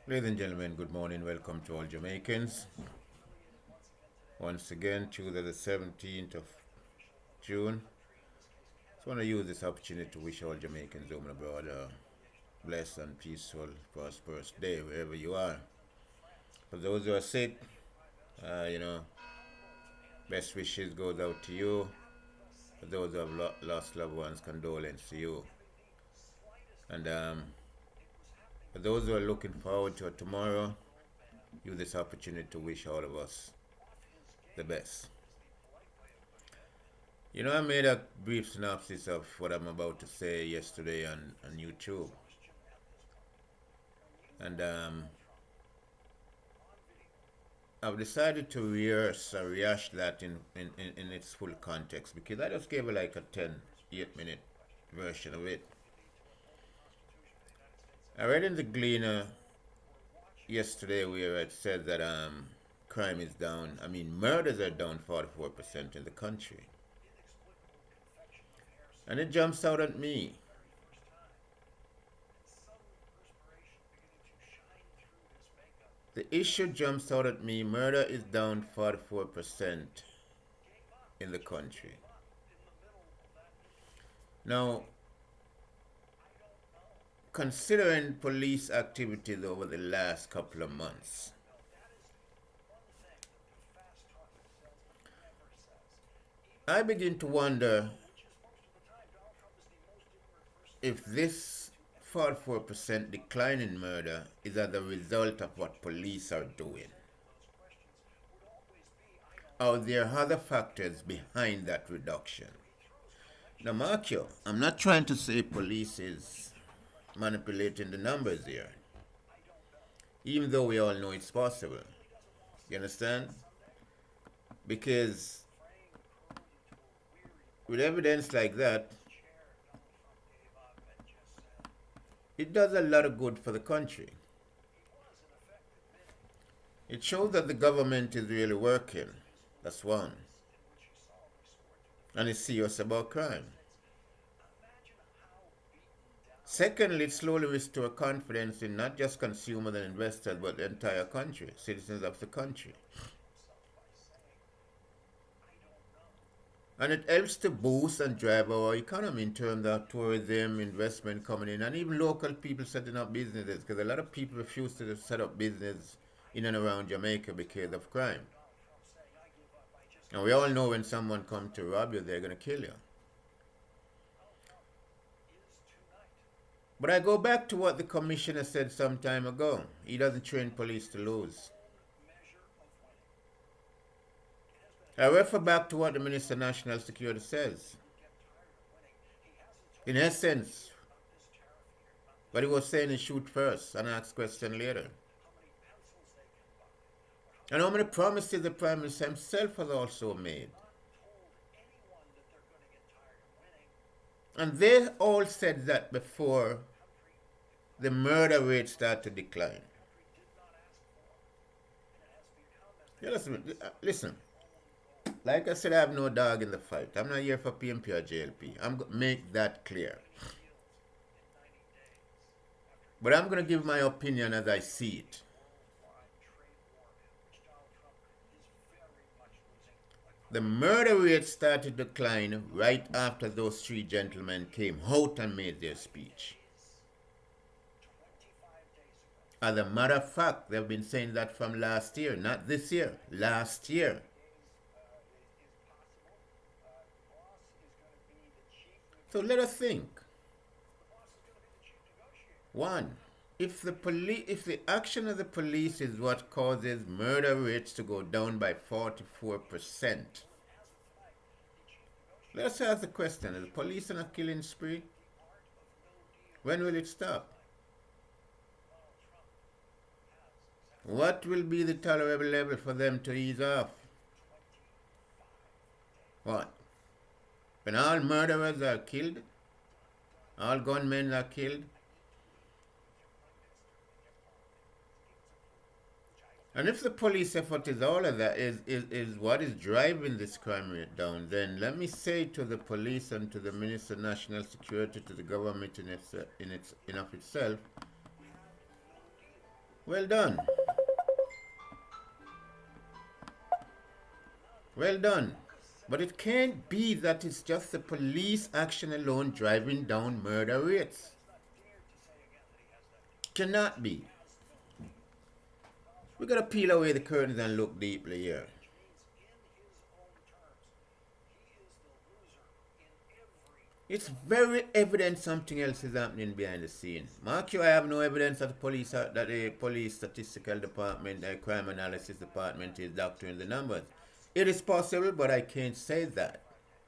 Ladies and gentlemen, good morning. Welcome to all Jamaicans. Once again, Tuesday the 17th of June. Just want to use this opportunity to wish all Jamaicans home and abroad a blessed and peaceful, prosperous day wherever you are. For those who are sick, uh, you know, best wishes goes out to you. For those who have lost loved ones, condolence to you. And for those who are looking forward to tomorrow, use this opportunity to wish all of us the best. I made a brief synopsis of what I'm about to say yesterday on YouTube. And I've decided to rehash that in its full context because I just gave it like a 8 minute version of it. I read in the Gleaner yesterday where it said that crime is down. I mean, murders are down 44% in the country. And it jumps out at me. The issue jumps out at me. Murder is down 44% in the country. Now, considering police activities over the last couple of months, I begin to wonder if this 44% decline in murder is as a result of what police are doing. Or there are other factors behind that reduction. Now, mark you, I'm not trying to say police is manipulating the numbers here, even though we all know it's possible. You understand? Because with evidence like that, it does a lot of good for the country. It shows that the government is really working. That's one. And it's serious about crime. Secondly, it slowly restores confidence in not just consumers and investors, but the entire country, citizens of the country. And it helps to boost and drive our economy in terms of tourism, investment coming in, and even local people setting up businesses, because a lot of people refuse to set up business in and around Jamaica because of crime. And we all know when someone comes to rob you, they're going to kill you. But I go back to what the commissioner said some time ago. He doesn't train police to lose. I refer back to what the Minister of National Security says. In essence, what he was saying is shoot first and ask question later. And how many promises the Prime Minister himself has also made. And they all said that before the murder rate started to decline. Yeah, listen, like I said, I have no dog in the fight. I'm not here for PMP or JLP. I'm going to make that clear. But I'm going to give my opinion as I see it. The murder rate started to decline right after those three gentlemen came out and made their speech. As a matter of fact, they've been saying that from last year, not this year, last year. So let us think. One, if the action of the police is what causes murder rates to go down by 44%, let's ask the question, is the police on a killing spree? When will it stop? What will be the tolerable level for them to ease off? What? When all murderers are killed? All gunmen are killed? And if the police effort is all of that, is what is driving this crime rate down, then let me say to the police and to the Minister of National Security, to the government in of itself, Well done. Well done. But it can't be that it's just the police action alone driving down murder rates. Cannot be. We gotta peel away the curtains and look deeply here. It's very evident something else is happening behind the scene. Mark you, I have no evidence that the police statistical department, the crime analysis department is doctoring the numbers. It is possible, but I can't say that.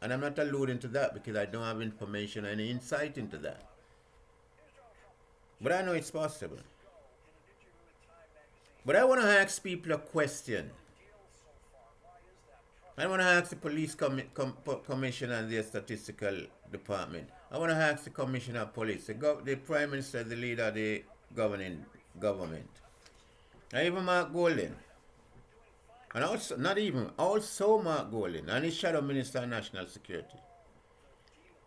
And I'm not alluding to that because I don't have information or any insight into that. But I know it's possible. But I want to ask people a question. I want to ask the police commissioner and their statistical department. I want to ask the commissioner of police, the prime minister, the leader of the governing government, and even Mark Golden, and also Mark Golden and his shadow minister of national security.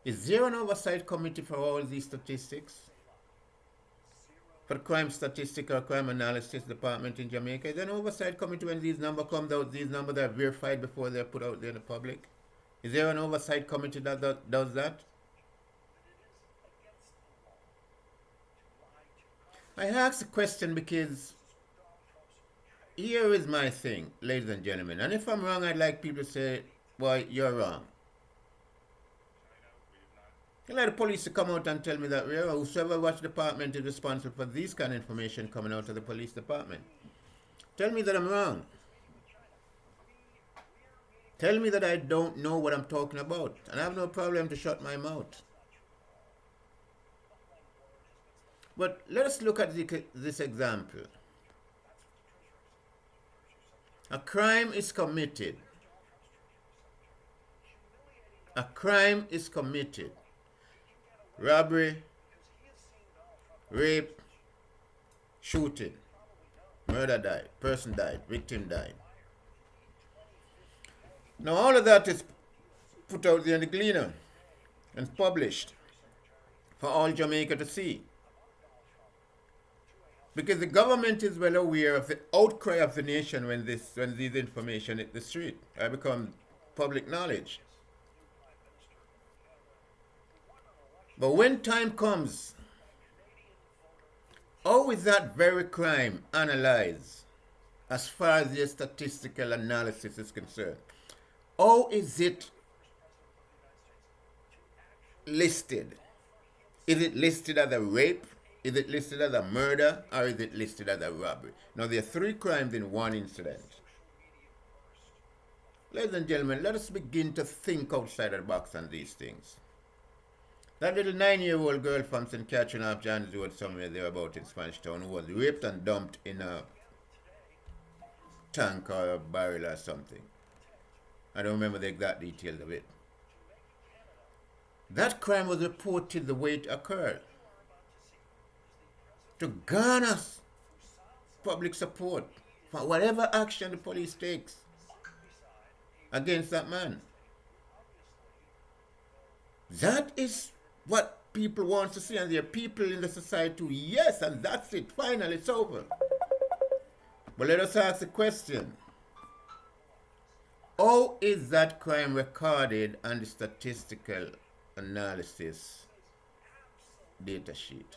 Is there an oversight committee for all these statistics? For the crime statistical or crime analysis department in Jamaica, is there an oversight committee when these numbers come out, these numbers are verified before they're put out there in the public? Is there an oversight committee that does that? I ask the question because here is my thing, ladies and gentlemen, and if I'm wrong, I'd like people to say, well, you're wrong. I'd like the police to come out and tell me that whoever watch department is responsible for this kind of information coming out of the police department. Tell me that I'm wrong. Tell me that I don't know what I'm talking about, and I have no problem to shut my mouth. But let us look at this example. A crime is committed. A crime is committed. Robbery, rape, shooting, murder died, person died, victim died. Now all of that is put out there in the Gleaner and published for all Jamaica to see. Because the government is well aware of the outcry of the nation when these information hit the street. I become public knowledge. But when time comes, how is that very crime analyzed as far as the statistical analysis is concerned? How is it listed? Is it listed as a rape? Is it listed as a murder? Or is it listed as a robbery? Now, there are 3 crimes in one incident. Ladies and gentlemen, let us begin to think outside the box on these things. That little 9-year-old girl from St. Catherine of John's Road, somewhere there about in Spanish Town, who was raped and dumped in a tank or a barrel or something. I don't remember the exact details of it. That crime was reported the way it occurred. To garner public support for whatever action the police takes against that man. That is what people want to see, and there are people in the society who, yes, and that's it, finally it's over. But let us ask the question, how is that crime recorded on the statistical analysis data sheet?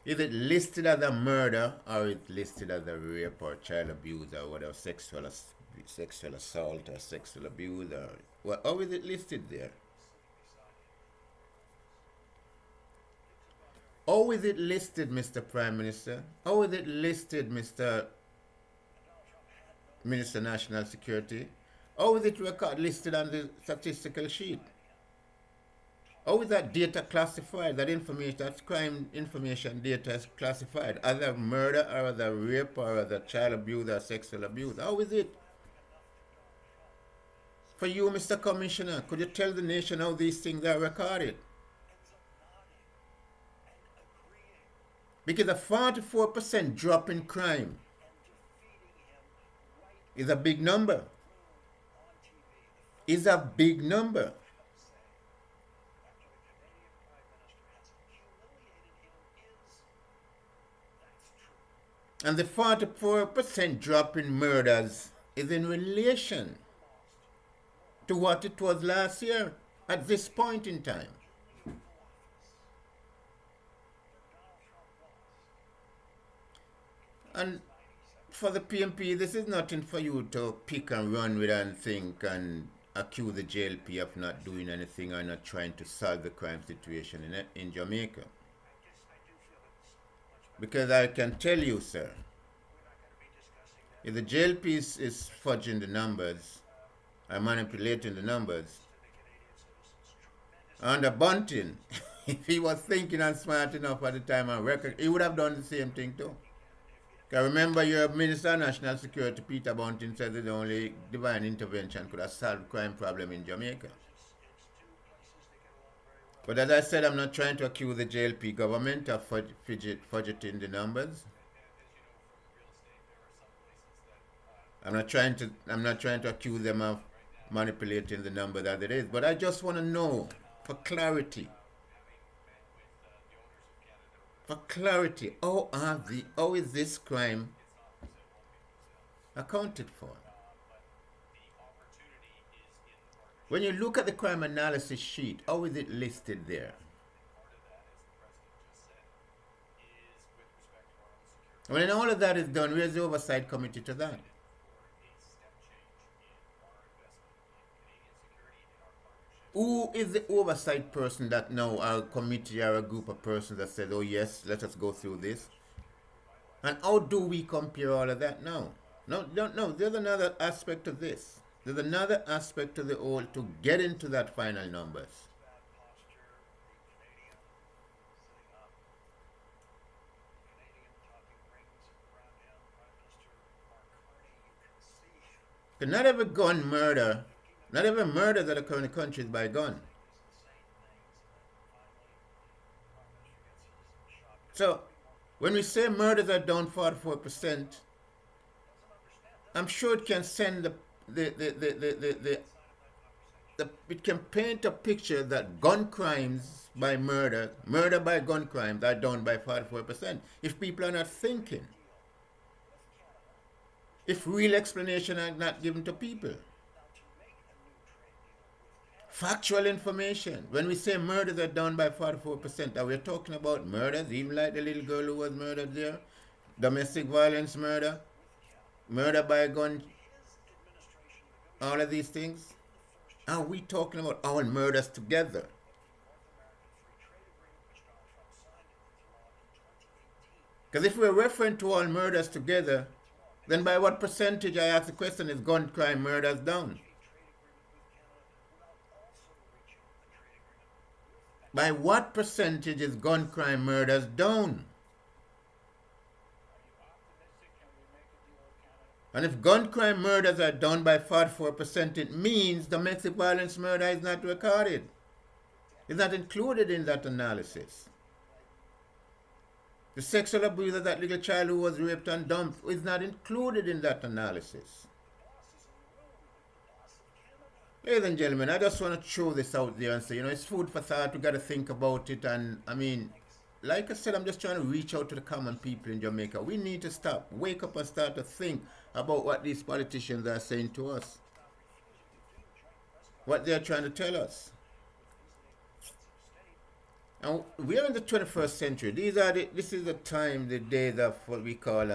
Is it listed as a murder, or is it listed as a rape or child abuse or whatever, sexual assault or sexual abuse, or how is it listed there? How is it listed, Mr. Prime Minister? How is it listed, Mr. Minister of National Security? How is it listed on the statistical sheet? How is that data classified? That information, that crime information data is classified as a murder or as a rape or as a child abuse or sexual abuse? How is it? For you, Mr. Commissioner, could you tell the nation how these things are recorded? Because a 44% drop in crime is a big number. Is a big number. And the 44% drop in murders is in relation to what it was last year at this point in time. And for the PMP, this is nothing for you to pick and run with and think and accuse the JLP of not doing anything or not trying to solve the crime situation in Jamaica. Because I can tell you, sir, if the JLP is fudging the numbers and manipulating the numbers, under Bunting, if he was thinking and smart enough at the time and record, he would have done the same thing too. I remember your Minister of National Security, Peter Bunting, said that only divine intervention could have solved the crime problem in Jamaica. But as I said, I'm not trying to accuse the JLP government of fudgeting the numbers. I'm not trying to accuse them of manipulating the number that it is. But I just want to know, for clarity, how is this crime accounted for? When you look at the crime analysis sheet, how is it listed there? When all of that is done, where's the oversight committee to that? Who is the oversight person that now, our committee or a group of persons that said, oh yes, let us go through this? And how do we compare all of that now? No, there's another aspect of this. There's another aspect to the whole to get into that final numbers. Not every gun murder, not every murder that occurs in the country is by gun. So, when we say murders are down 44%, I'm sure it can send it can paint a picture that gun crimes by murder by gun crimes are down by 44%. If people are not thinking, if real explanation are not given to people, factual information. When we say murders are down by 44%, are we talking about murders, even like the little girl who was murdered there, domestic violence murder, murder by gun, all of these things? Are we talking about all murders together? Because if we're referring to all murders together, then by what percentage, I ask the question, is gun crime murders down? By what percentage is gun crime murders down? And if gun crime murders are down by 44%, it means domestic violence murder is not recorded. It's not included in that analysis. The sexual abuse of that little child who was raped and dumped is not included in that analysis. Ladies and gentlemen, I just want to throw this out there and say, it's food for thought. We got to think about it. And I mean, like I said, I'm just trying to reach out to the common people in Jamaica. We need to stop, wake up and start to think about what these politicians are saying to us. What they're trying to tell us. And we are in the 21st century. This is the time, the days of what we call,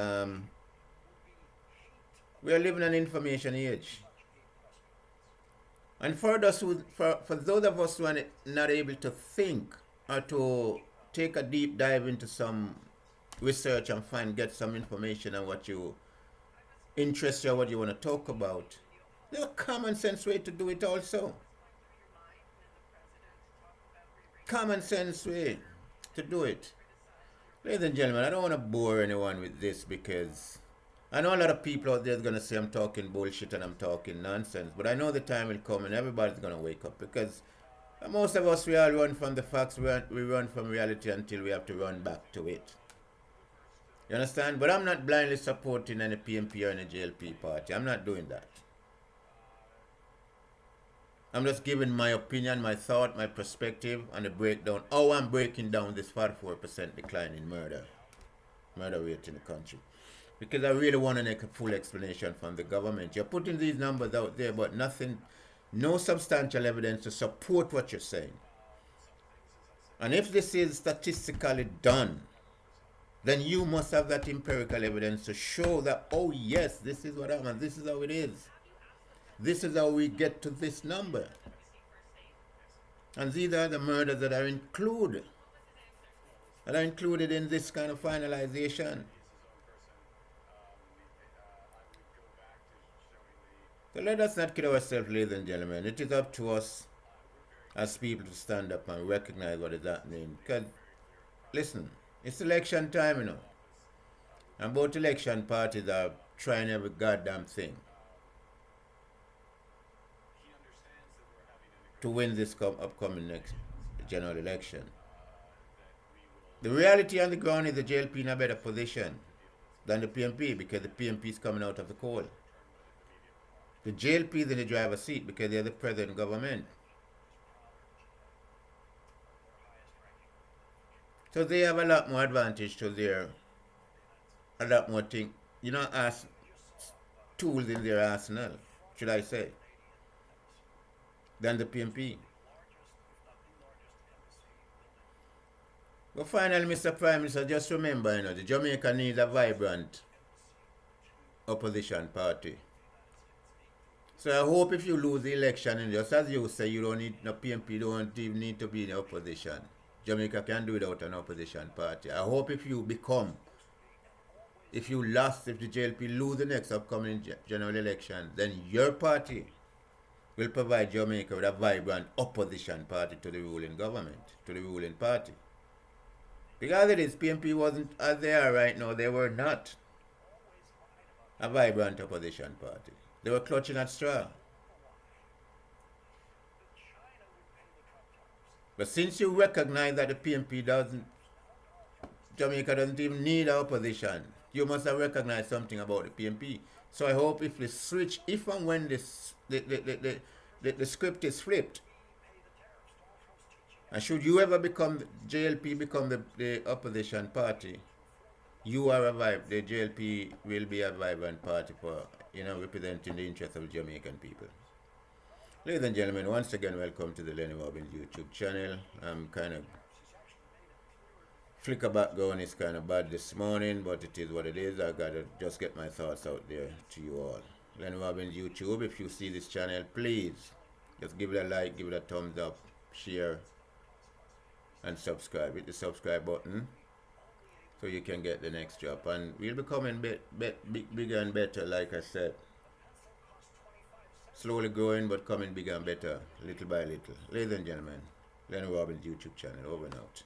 we are living in an information age. And for those of us who are not able to think or to take a deep dive into some research and get some information on what you interest you or what you want to talk about, there's a common sense way to do it also. Common sense way to do it. Ladies and gentlemen, I don't want to bore anyone with this because I know a lot of people out there are going to say I'm talking bullshit and I'm talking nonsense, but I know the time will come and everybody's going to wake up because most of us, we all run from the facts, we run from reality until we have to run back to it. You understand? But I'm not blindly supporting any PMP or any JLP party. I'm not doing that. I'm just giving my opinion, my thought, my perspective, and the breakdown. I'm breaking down this 44% decline in murder rate in the country. Because I really want to make a full explanation from the government. You're putting these numbers out there, but nothing, no substantial evidence to support what you're saying. And if this is statistically done, then you must have that empirical evidence to show that, oh yes, this is what happened, this is how it is. This is how we get to this number. And these are the murders that are included in this kind of finalization. So let us not kid ourselves, ladies and gentlemen. It is up to us as people to stand up and recognize what is happening. Because, listen, it's election time, you know. And both election parties are trying every goddamn thing to win this upcoming next general election. The reality on the ground is the JLP in a better position than the PMP because the PMP is coming out of the cold. The JLP is in the driver's seat because they're the present government. So they have a lot more advantage to a lot more thing, tools in their arsenal, should I say, than the PMP. But finally, Mr. Prime Minister, just remember, the Jamaica needs a vibrant opposition party. So I hope if you lose the election, and just as you say, you don't need no PMP, don't even need to be in the opposition. Jamaica can do without an opposition party. I hope if you lost, if the JLP lose the next upcoming general election, then your party will provide Jamaica with a vibrant opposition party to the ruling government, to the ruling party. Because it is, PMP wasn't, as they are right now, they were not a vibrant opposition party. They were clutching at straw. But since you recognize that the PMP Jamaica doesn't even need an opposition, you must have recognized something about the PMP. So I hope if the switch, if and when the script is flipped, and should you ever JLP become the opposition party, the JLP will be a vibrant party for, representing the interests of Jamaican people. Ladies and gentlemen, once again, welcome to the Lenny Robbins YouTube channel. I'm kind of, flicker background is kind of bad this morning, but it is what it is. I gotta just get my thoughts out there to you all. Lenny Robbins YouTube, if you see this channel, please just give it a like, give it a thumbs up, share, and subscribe. Hit the subscribe button so you can get the next drop. And we'll be coming bigger and better, like I said. Slowly growing, but coming bigger and better, little by little. Ladies and gentlemen, Lenny Robbins YouTube channel, over and out.